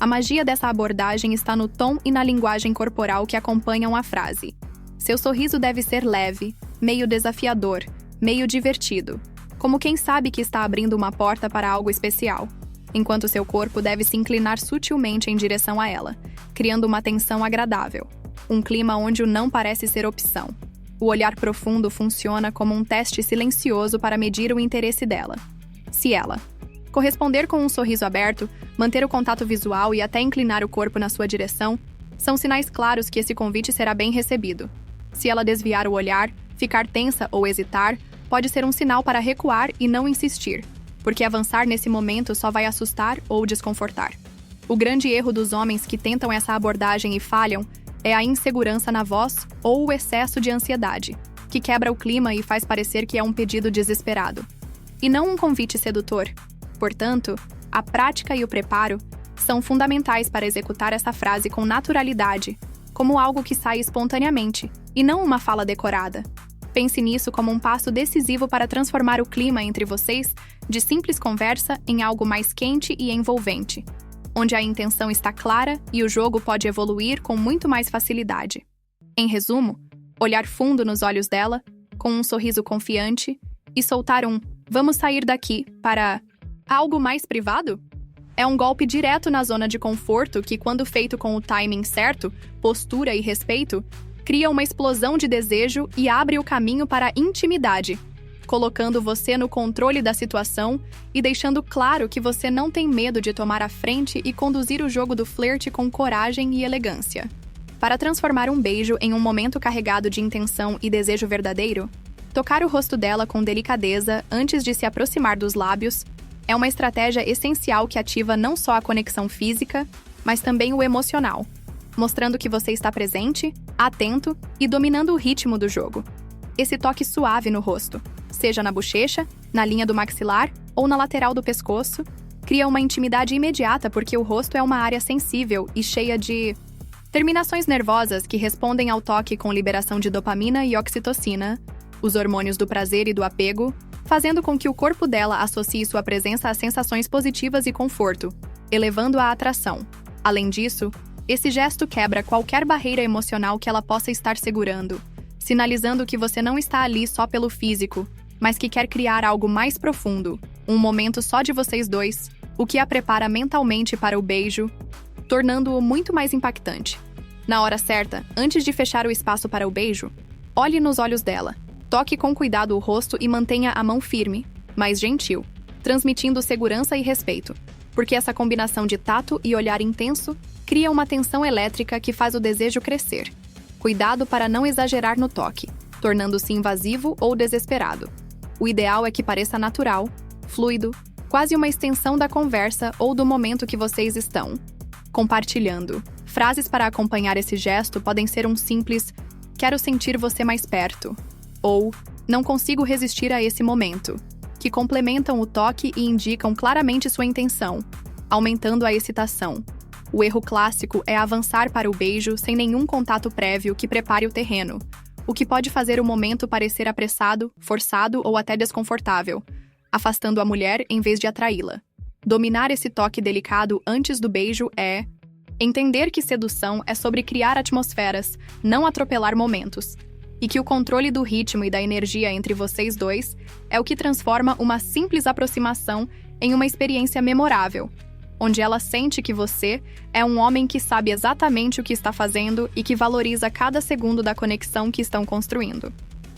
A magia dessa abordagem está no tom e na linguagem corporal que acompanham a frase. Seu sorriso deve ser leve, meio desafiador, meio divertido, como quem sabe que está abrindo uma porta para algo especial, enquanto seu corpo deve se inclinar sutilmente em direção a ela, criando uma tensão agradável, um clima onde o não parece ser opção. O olhar profundo funciona como um teste silencioso para medir o interesse dela. Se ela corresponder com um sorriso aberto, manter o contato visual e até inclinar o corpo na sua direção, são sinais claros que esse convite será bem recebido. Se ela desviar o olhar, ficar tensa ou hesitar, pode ser um sinal para recuar e não insistir, porque avançar nesse momento só vai assustar ou desconfortar. O grande erro dos homens que tentam essa abordagem e falham é a insegurança na voz ou o excesso de ansiedade, que quebra o clima e faz parecer que é um pedido desesperado, e não um convite sedutor. Portanto, a prática e o preparo são fundamentais para executar essa frase com naturalidade, como algo que sai espontaneamente, e não uma fala decorada. Pense nisso como um passo decisivo para transformar o clima entre vocês de simples conversa em algo mais quente e envolvente, onde a intenção está clara e o jogo pode evoluir com muito mais facilidade. Em resumo, olhar fundo nos olhos dela, com um sorriso confiante, e soltar um "vamos sair daqui" para algo mais privado? É um golpe direto na zona de conforto que, quando feito com o timing certo, postura e respeito, cria uma explosão de desejo e abre o caminho para a intimidade, colocando você no controle da situação e deixando claro que você não tem medo de tomar a frente e conduzir o jogo do flerte com coragem e elegância. Para transformar um beijo em um momento carregado de intenção e desejo verdadeiro, tocar o rosto dela com delicadeza antes de se aproximar dos lábios é uma estratégia essencial que ativa não só a conexão física, mas também o emocional, mostrando que você está presente, atento e dominando o ritmo do jogo. Esse toque suave no rosto, seja na bochecha, na linha do maxilar ou na lateral do pescoço, cria uma intimidade imediata porque o rosto é uma área sensível e cheia de terminações nervosas que respondem ao toque com liberação de dopamina e oxitocina, os hormônios do prazer e do apego, fazendo com que o corpo dela associe sua presença a sensações positivas e conforto, elevando a atração. Além disso, esse gesto quebra qualquer barreira emocional que ela possa estar segurando, sinalizando que você não está ali só pelo físico, mas que quer criar algo mais profundo, um momento só de vocês dois, o que a prepara mentalmente para o beijo, tornando-o muito mais impactante. Na hora certa, antes de fechar o espaço para o beijo, olhe nos olhos dela. Toque com cuidado o rosto e mantenha a mão firme, mas gentil, transmitindo segurança e respeito, porque essa combinação de tato e olhar intenso cria uma tensão elétrica que faz o desejo crescer. Cuidado para não exagerar no toque, tornando-se invasivo ou desesperado. O ideal é que pareça natural, fluido, quase uma extensão da conversa ou do momento que vocês estão compartilhando. Frases para acompanhar esse gesto podem ser um simples "quero sentir você mais perto" ou "não consigo resistir a esse momento", que complementam o toque e indicam claramente sua intenção, aumentando a excitação. O erro clássico é avançar para o beijo sem nenhum contato prévio que prepare o terreno, o que pode fazer o momento parecer apressado, forçado ou até desconfortável, afastando a mulher em vez de atraí-la. Dominar esse toque delicado antes do beijo é entender que sedução é sobre criar atmosferas, não atropelar momentos, e que o controle do ritmo e da energia entre vocês dois é o que transforma uma simples aproximação em uma experiência memorável, onde ela sente que você é um homem que sabe exatamente o que está fazendo e que valoriza cada segundo da conexão que estão construindo.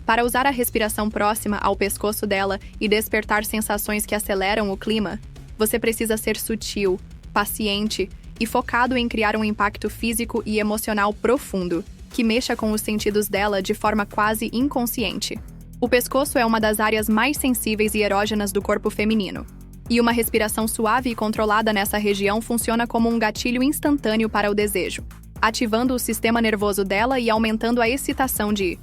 Para usar a respiração próxima ao pescoço dela e despertar sensações que aceleram o clima, você precisa ser sutil, paciente e focado em criar um impacto físico e emocional profundo, que mexa com os sentidos dela de forma quase inconsciente. O pescoço é uma das áreas mais sensíveis e erógenas do corpo feminino, e uma respiração suave e controlada nessa região funciona como um gatilho instantâneo para o desejo, ativando o sistema nervoso dela e aumentando a excitação de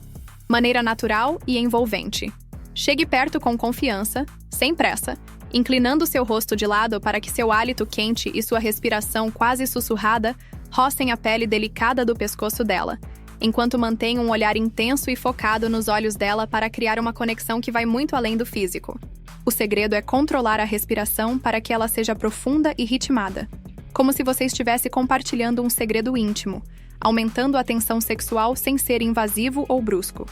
maneira natural e envolvente. Chegue perto com confiança, sem pressa, inclinando seu rosto de lado para que seu hálito quente e sua respiração quase sussurrada roçem a pele delicada do pescoço dela, enquanto mantém um olhar intenso e focado nos olhos dela para criar uma conexão que vai muito além do físico. O segredo é controlar a respiração para que ela seja profunda e ritmada, como se você estivesse compartilhando um segredo íntimo, aumentando a tensão sexual sem ser invasivo ou brusco.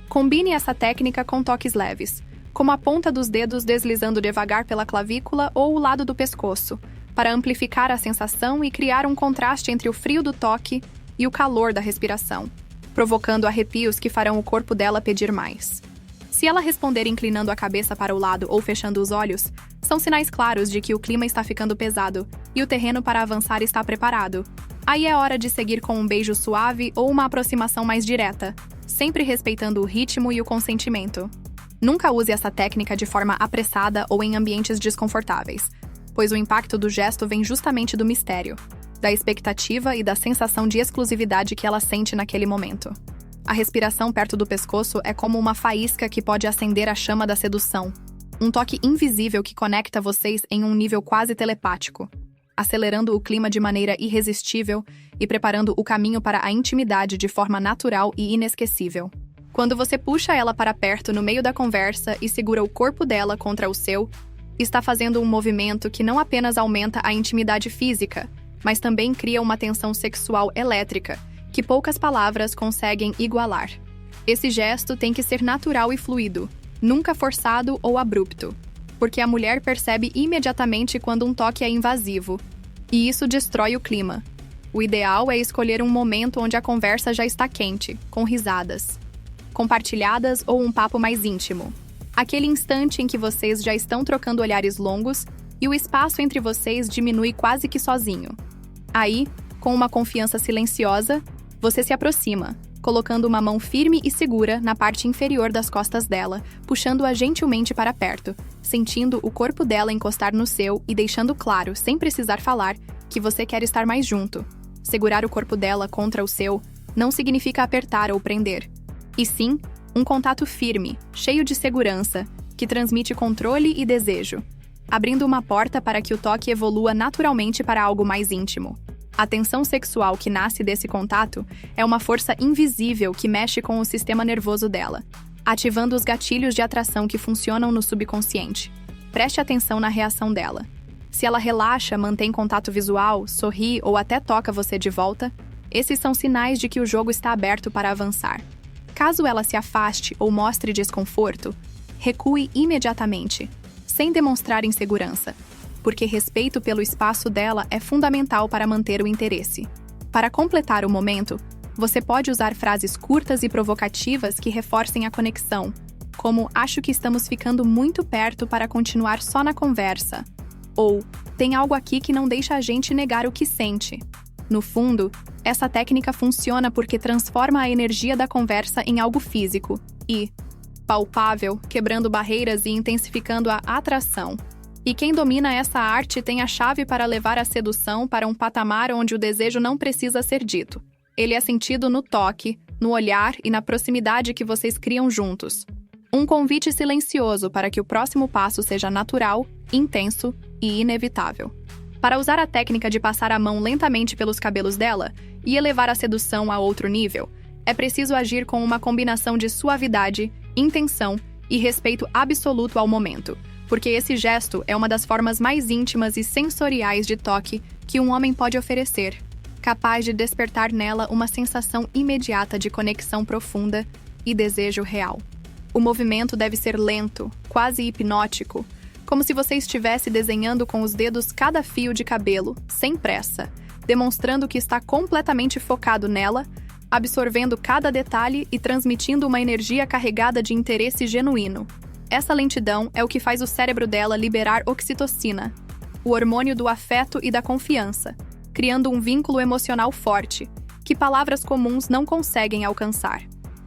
Combine essa técnica com toques leves, como a ponta dos dedos deslizando devagar pela clavícula ou o lado do pescoço, para amplificar a sensação e criar um contraste entre o frio do toque e o calor da respiração, provocando arrepios que farão o corpo dela pedir mais. Se ela responder inclinando a cabeça para o lado ou fechando os olhos, são sinais claros de que o clima está ficando pesado e o terreno para avançar está preparado. Aí é hora de seguir com um beijo suave ou uma aproximação mais direta, sempre respeitando o ritmo e o consentimento. Nunca use essa técnica de forma apressada ou em ambientes desconfortáveis, pois o impacto do gesto vem justamente do mistério, da expectativa e da sensação de exclusividade que ela sente naquele momento. A respiração perto do pescoço é como uma faísca que pode acender a chama da sedução, um toque invisível que conecta vocês em um nível quase telepático, acelerando o clima de maneira irresistível e preparando o caminho para a intimidade de forma natural e inesquecível. Quando você puxa ela para perto no meio da conversa e segura o corpo dela contra o seu, está fazendo um movimento que não apenas aumenta a intimidade física, mas também cria uma tensão sexual elétrica, que poucas palavras conseguem igualar. Esse gesto tem que ser natural e fluido, nunca forçado ou abrupto. porque a mulher percebe imediatamente quando um toque é invasivo, e isso destrói o clima. O ideal é escolher um momento onde a conversa já está quente, com risadas compartilhadas ou um papo mais íntimo. Aquele instante em que vocês já estão trocando olhares longos e o espaço entre vocês diminui quase que sozinho. Aí, com uma confiança silenciosa, você se aproxima, colocando uma mão firme e segura na parte inferior das costas dela, puxando-a gentilmente para perto, sentindo o corpo dela encostar no seu e deixando claro, sem precisar falar, que você quer estar mais junto. Segurar o corpo dela contra o seu não significa apertar ou prender, e sim um contato firme, cheio de segurança, que transmite controle e desejo, abrindo uma porta para que o toque evolua naturalmente para algo mais íntimo. A tensão sexual que nasce desse contato é uma força invisível que mexe com o sistema nervoso dela, ativando os gatilhos de atração que funcionam no subconsciente. Preste atenção na reação dela. Se ela relaxa, mantém contato visual, sorri ou até toca você de volta, esses são sinais de que o jogo está aberto para avançar. Caso ela se afaste ou mostre desconforto, recue imediatamente, sem demonstrar insegurança, porque respeito pelo espaço dela é fundamental para manter o interesse. Para completar o momento, você pode usar frases curtas e provocativas que reforcem a conexão, como "acho que estamos ficando muito perto para continuar só na conversa", ou "tem algo aqui que não deixa a gente negar o que sente". No fundo, essa técnica funciona porque transforma a energia da conversa em algo físico e palpável, quebrando barreiras e intensificando a atração. E quem domina essa arte tem a chave para levar a sedução para um patamar onde o desejo não precisa ser dito. Ele é sentido no toque, no olhar e na proximidade que vocês criam juntos. Um convite silencioso para que o próximo passo seja natural, intenso e inevitável. Para usar a técnica de passar a mão lentamente pelos cabelos dela e elevar a sedução a outro nível, é preciso agir com uma combinação de suavidade, intenção e respeito absoluto ao momento, porque esse gesto é uma das formas mais íntimas e sensoriais de toque que um homem pode oferecer, capaz de despertar nela uma sensação imediata de conexão profunda e desejo real. O movimento deve ser lento, quase hipnótico, como se você estivesse desenhando com os dedos cada fio de cabelo, sem pressa, demonstrando que está completamente focado nela, absorvendo cada detalhe e transmitindo uma energia carregada de interesse genuíno. Essa lentidão é o que faz o cérebro dela liberar oxitocina, o hormônio do afeto e da confiança, criando um vínculo emocional forte, que palavras comuns não conseguem alcançar.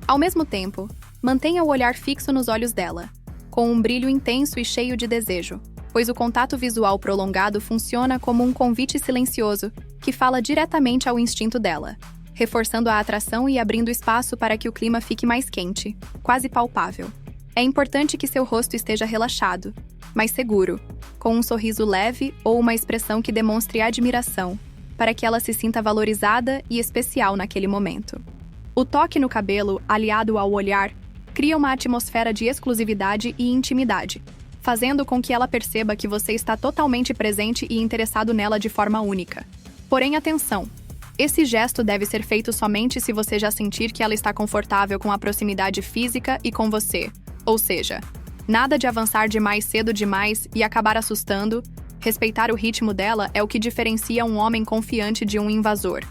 Ao mesmo tempo, mantenha o olhar fixo nos olhos dela, com um brilho intenso e cheio de desejo, pois o contato visual prolongado funciona como um convite silencioso que fala diretamente ao instinto dela, reforçando a atração e abrindo espaço para que o clima fique mais quente, quase palpável. É importante que seu rosto esteja relaxado, mas seguro, com um sorriso leve ou uma expressão que demonstre admiração, para que ela se sinta valorizada e especial naquele momento. O toque no cabelo, aliado ao olhar, cria uma atmosfera de exclusividade e intimidade, fazendo com que ela perceba que você está totalmente presente e interessado nela de forma única. Porém, atenção! Esse gesto deve ser feito somente se você já sentir que ela está confortável com a proximidade física e com você. Ou seja, nada de avançar demais cedo demais e acabar assustando. Respeitar o ritmo dela é o que diferencia um homem confiante de um invasor.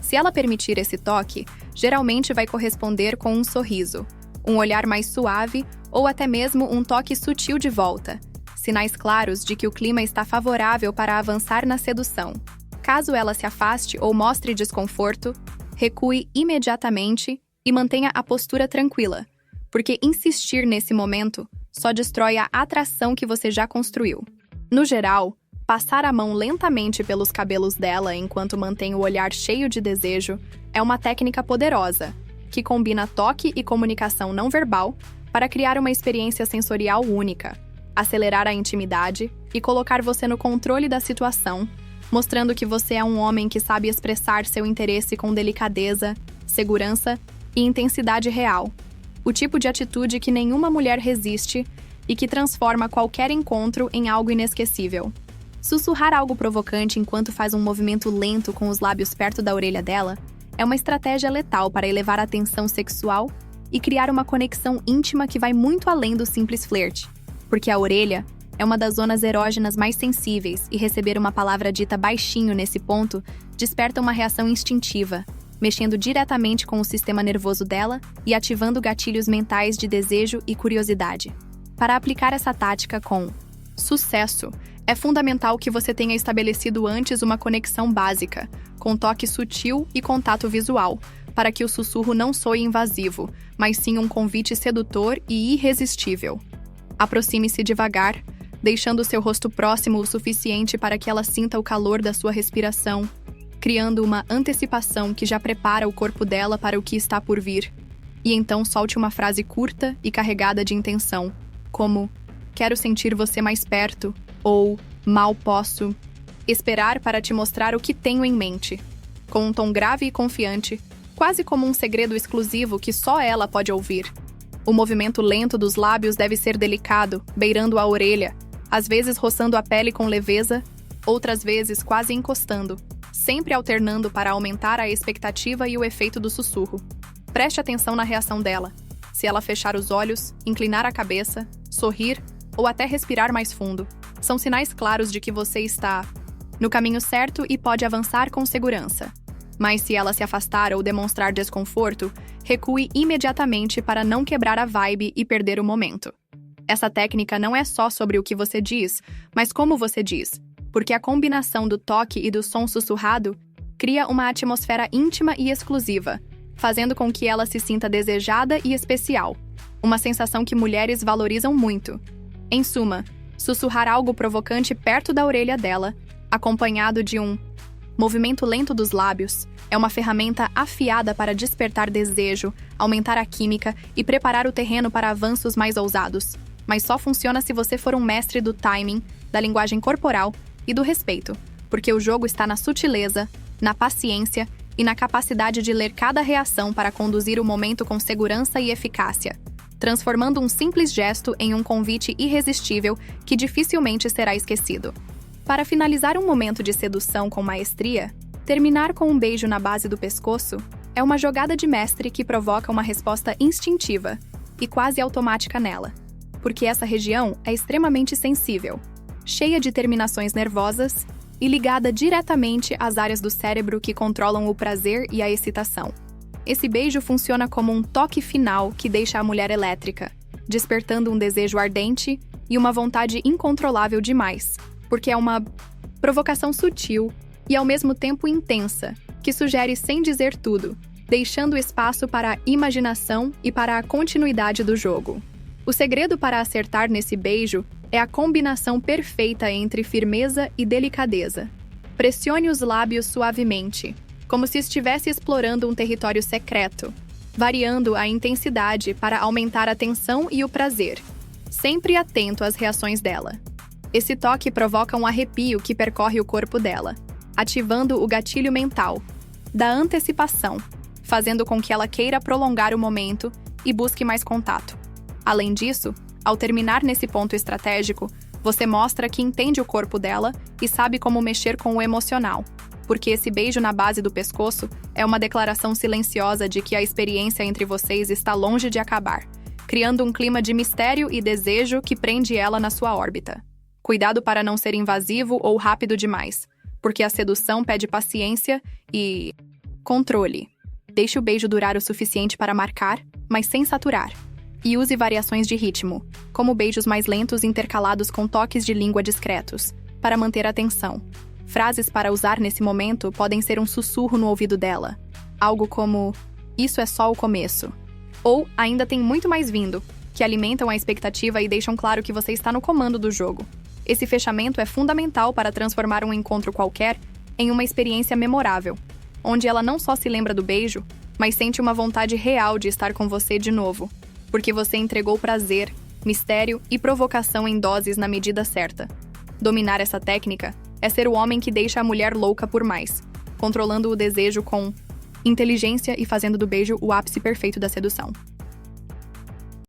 Se ela permitir esse toque, geralmente vai corresponder com um sorriso, um olhar mais suave ou até mesmo um toque sutil de volta, sinais claros de que o clima está favorável para avançar na sedução. Caso ela se afaste ou mostre desconforto, recue imediatamente e mantenha a postura tranquila, porque insistir nesse momento só destrói a atração que você já construiu. No geral, passar a mão lentamente pelos cabelos dela enquanto mantém o olhar cheio de desejo é uma técnica poderosa, que combina toque e comunicação não verbal para criar uma experiência sensorial única, acelerar a intimidade e colocar você no controle da situação, mostrando que você é um homem que sabe expressar seu interesse com delicadeza, segurança e intensidade real. O tipo de atitude que nenhuma mulher resiste e que transforma qualquer encontro em algo inesquecível. Sussurrar algo provocante enquanto faz um movimento lento com os lábios perto da orelha dela é uma estratégia letal para elevar a tensão sexual e criar uma conexão íntima que vai muito além do simples flerte, porque a orelha é uma das zonas erógenas mais sensíveis e receber uma palavra dita baixinho nesse ponto desperta uma reação instintiva, mexendo diretamente com o sistema nervoso dela e ativando gatilhos mentais de desejo e curiosidade. Para aplicar essa tática com sucesso, é fundamental que você tenha estabelecido antes uma conexão básica, com toque sutil e contato visual, para que o sussurro não soe invasivo, mas sim um convite sedutor e irresistível. Aproxime-se devagar, deixando seu rosto próximo o suficiente para que ela sinta o calor da sua respiração, criando uma antecipação que já prepara o corpo dela para o que está por vir. E então solte uma frase curta e carregada de intenção, como "Quero sentir você mais perto" ou "Mal posso". Esperar para te mostrar o que tenho em mente, com um tom grave e confiante, quase como um segredo exclusivo que só ela pode ouvir. O movimento lento dos lábios deve ser delicado, beirando a orelha, às vezes roçando a pele com leveza, outras vezes quase encostando, sempre alternando para aumentar a expectativa e o efeito do sussurro. Preste atenção na reação dela. Se ela fechar os olhos, inclinar a cabeça, sorrir ou até respirar mais fundo, são sinais claros de que você está no caminho certo e pode avançar com segurança. Mas se ela se afastar ou demonstrar desconforto, recue imediatamente para não quebrar a vibe e perder o momento. Essa técnica não é só sobre o que você diz, mas como você diz, porque a combinação do toque e do som sussurrado cria uma atmosfera íntima e exclusiva, fazendo com que ela se sinta desejada e especial, uma sensação que mulheres valorizam muito. Em suma, sussurrar algo provocante perto da orelha dela, acompanhado de um movimento lento dos lábios, é uma ferramenta afiada para despertar desejo, aumentar a química e preparar o terreno para avanços mais ousados. Mas só funciona se você for um mestre do timing, da linguagem corporal e do respeito, porque o jogo está na sutileza, na paciência e na capacidade de ler cada reação para conduzir o momento com segurança e eficácia, transformando um simples gesto em um convite irresistível que dificilmente será esquecido. Para finalizar um momento de sedução com maestria, terminar com um beijo na base do pescoço é uma jogada de mestre que provoca uma resposta instintiva e quase automática nela, porque essa região é extremamente sensível, cheia de terminações nervosas e ligada diretamente às áreas do cérebro que controlam o prazer e a excitação. Esse beijo funciona como um toque final que deixa a mulher elétrica, despertando um desejo ardente e uma vontade incontrolável demais, porque é uma provocação sutil e ao mesmo tempo intensa, que sugere sem dizer tudo, deixando espaço para a imaginação e para a continuidade do jogo. O segredo para acertar nesse beijo é a combinação perfeita entre firmeza e delicadeza. Pressione os lábios suavemente, como se estivesse explorando um território secreto, variando a intensidade para aumentar a tensão e o prazer, sempre atento às reações dela. Esse toque provoca um arrepio que percorre o corpo dela, ativando o gatilho mental da antecipação, fazendo com que ela queira prolongar o momento e busque mais contato. Além disso, ao terminar nesse ponto estratégico, você mostra que entende o corpo dela e sabe como mexer com o emocional, porque esse beijo na base do pescoço é uma declaração silenciosa de que a experiência entre vocês está longe de acabar, criando um clima de mistério e desejo que prende ela na sua órbita. Cuidado para não ser invasivo ou rápido demais, porque a sedução pede paciência e controle. Deixe o beijo durar o suficiente para marcar, mas sem saturar. E use variações de ritmo, como beijos mais lentos intercalados com toques de língua discretos, para manter a tensão. Frases para usar nesse momento podem ser um sussurro no ouvido dela, algo como "Isso é só o começo", ou "Ainda tem muito mais vindo", que alimentam a expectativa e deixam claro que você está no comando do jogo. Esse fechamento é fundamental para transformar um encontro qualquer em uma experiência memorável, onde ela não só se lembra do beijo, mas sente uma vontade real de estar com você de novo, porque você entregou prazer, mistério e provocação em doses na medida certa. Dominar essa técnica é ser o homem que deixa a mulher louca por mais, controlando o desejo com inteligência e fazendo do beijo o ápice perfeito da sedução.